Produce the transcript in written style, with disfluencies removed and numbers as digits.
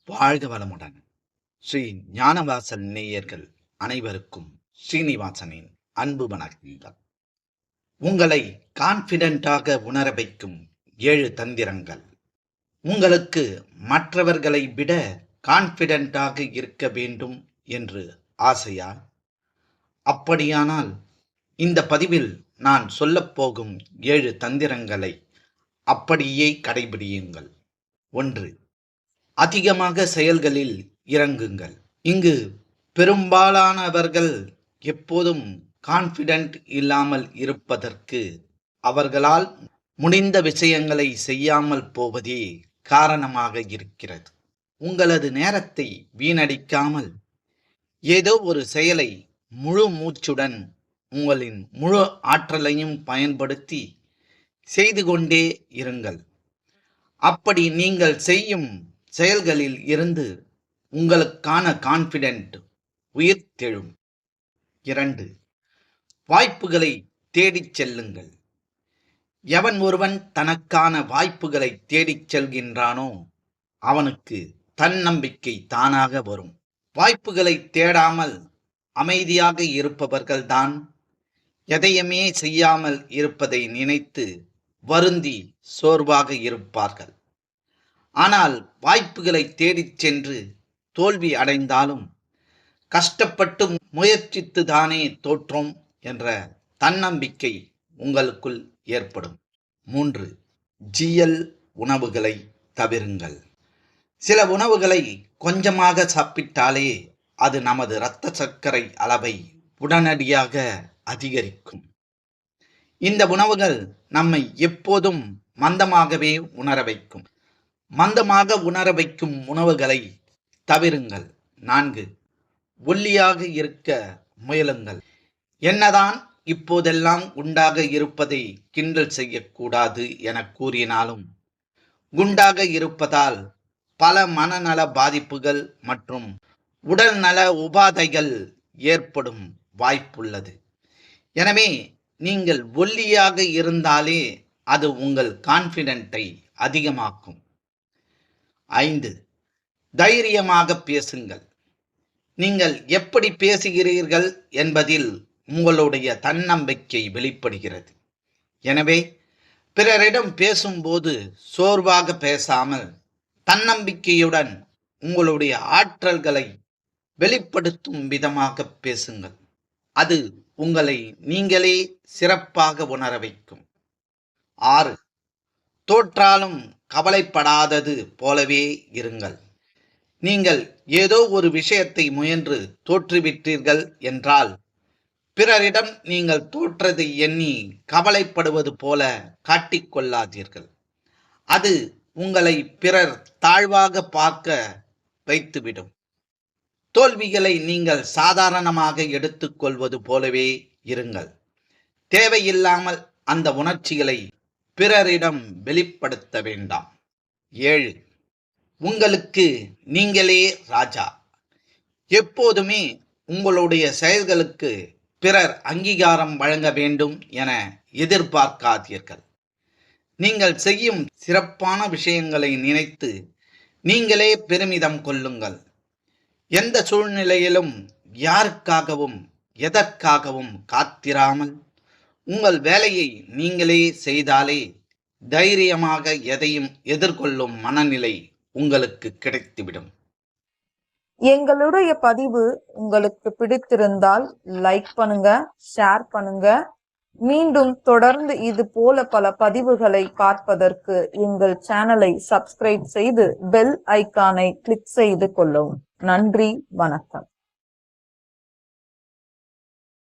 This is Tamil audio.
வாழ்க வளமுடன். ஸ்ரீ ஞானவாசல் நேயர்கள் அனைவருக்கும் ஸ்ரீனிவாசனின் அன்பு வணக்கங்கள். உங்களை கான்பிடென்டாக உணர வைக்கும் 7 தந்திரங்கள். உங்களுக்கு மற்றவர்களை விட கான்பிடென்டாக இருக்க வேண்டும் என்று ஆசையா? அப்படியானால் இந்த பதிவில் நான் சொல்லப்போகும் 7 தந்திரங்களை அப்படியே கடைபிடியுங்கள். 1. அதிகமாக செயல்களில் இறங்குங்கள். இங்கு பெரும்பாலானவர்கள் எப்போதும் கான்பிடென்ட் இல்லாமல் இருப்பதற்கு அவர்களால் முடிந்த விஷயங்களை செய்யாமல் போவதே காரணமாக இருக்கிறது. உங்களது நேரத்தை வீணடிக்காமல் ஏதோ ஒரு செயலை முழு மூச்சுடன் உங்களின் முழு ஆற்றலையும் பயன்படுத்தி செய்து கொண்டே இருங்கள். அப்படி நீங்கள் செய்யும் செயல்களில் இருந்து உங்களுக்கான கான்பிடென்ட் உயிர்த்தெழும். 2. வாய்ப்புகளை தேடிச் செல்லுங்கள். எவன் ஒருவன் தனக்கான வாய்ப்புகளை தேடிச் செல்கின்றானோ அவனுக்கு தன்னம்பிக்கை தானாக வரும். வாய்ப்புகளை தேடாமல் அமைதியாக இருப்பவர்கள்தான் எதையுமே செய்யாமல் இருப்பதை நினைத்து வருந்தி சோர்வாக இருப்பார்கள். ஆனால் வாய்ப்புகளை தேடிச் சென்று தோல்வி அடைந்தாலும் கஷ்டப்பட்டு முயற்சித்துதானே தோற்றோம் என்ற தன்னம்பிக்கை உங்களுக்குள் ஏற்படும். 3. ஜிஎல் உணவுகளை தவிருங்கள். சில உணவுகளை கொஞ்சமாக சாப்பிட்டாலே அது நமது இரத்த சர்க்கரை அளவை உடனடியாக அதிகரிக்கும். இந்த உணவுகள் நம்மை எப்போதும் மந்தமாகவே உணர வைக்கும். மந்தமாக உணர வைக்கும் உணவுகளை தவிருங்கள். 4. ஒல்லியாக இருக்க முயலுங்கள். என்னதான் இப்போதெல்லாம் குண்டாக இருப்பதை கிண்டல் செய்யக்கூடாது என கூறினாலும் குண்டாக இருப்பதால் பல மனநல பாதிப்புகள் மற்றும் உடல் நல உபாதைகள் ஏற்படும் வாய்ப்புள்ளது. எனவே நீங்கள் ஒல்லியாக இருந்தாலே அது உங்கள் கான்பிடென்ட்டை அதிகமாக்கும். 5. தைரியமாக பேசுங்கள். நீங்கள் எப்படி பேசுகிறீர்கள் என்பதில் உங்களுடைய தன்னம்பிக்கை வெளிப்படுகிறது. எனவே பிறரிடம் பேசும்போது சோர்வாக பேசாமல் தன்னம்பிக்கையுடன் உங்களுடைய ஆற்றல்களை வெளிப்படுத்தும் விதமாக பேசுங்கள். அது உங்களை நீங்களே சிறப்பாக உணர வைக்கும். 6. தோற்றாலும் கவலைப்படாதது போலவே இருங்கள். நீங்கள் ஏதோ ஒரு விஷயத்தை முயன்று தோற்றுவிட்டீர்கள் என்றால் பிறரிடம் நீங்கள் தோற்றதை எண்ணி கவலைப்படுவது போல காட்டிக்கொள்ளாதீர்கள். அது உங்களை பிறர் தாழ்வாக பார்க்க வைத்துவிடும். தோல்விகளை நீங்கள் சாதாரணமாக எடுத்துக்கொள்வது போலவே இருங்கள். தேவையில்லாமல் அந்த உணர்ச்சிகளை பிறரிடம் வெளிப்படுத்த வேண்டாம். 7. உங்களுக்கு நீங்களே ராஜா. எப்போதுமே உங்களுடைய செயல்களுக்கு பிறர் அங்கீகாரம் வழங்க வேண்டும் என எதிர்பார்க்காதீர்கள். நீங்கள் செய்யும் சிறப்பான விஷயங்களை நினைத்து நீங்களே பெருமிதம் கொள்ளுங்கள். எந்த சூழ்நிலையிலும் யாருக்காகவும் எதற்காகவும் காத்திராமல் உங்கள் வேலையை நீங்களே செய்தாலே தைரியமாக எதையும் எதிர்கொள்ளும் மனநிலை உங்களுக்கு கிடைத்துவிடும். எங்களுடைய பதிவு உங்களுக்கு பிடித்திருந்தால் லைக் பண்ணுங்க, ஷேர் பண்ணுங்க. மீண்டும் தொடர்ந்து இது போல பல பதிவுகளை பார்ப்பதற்கு எங்கள் சேனலை சப்ஸ்கிரைப் செய்து பெல் ஐகானை கிளிக் செய்து கொள்ளவும். நன்றி, வணக்கம்.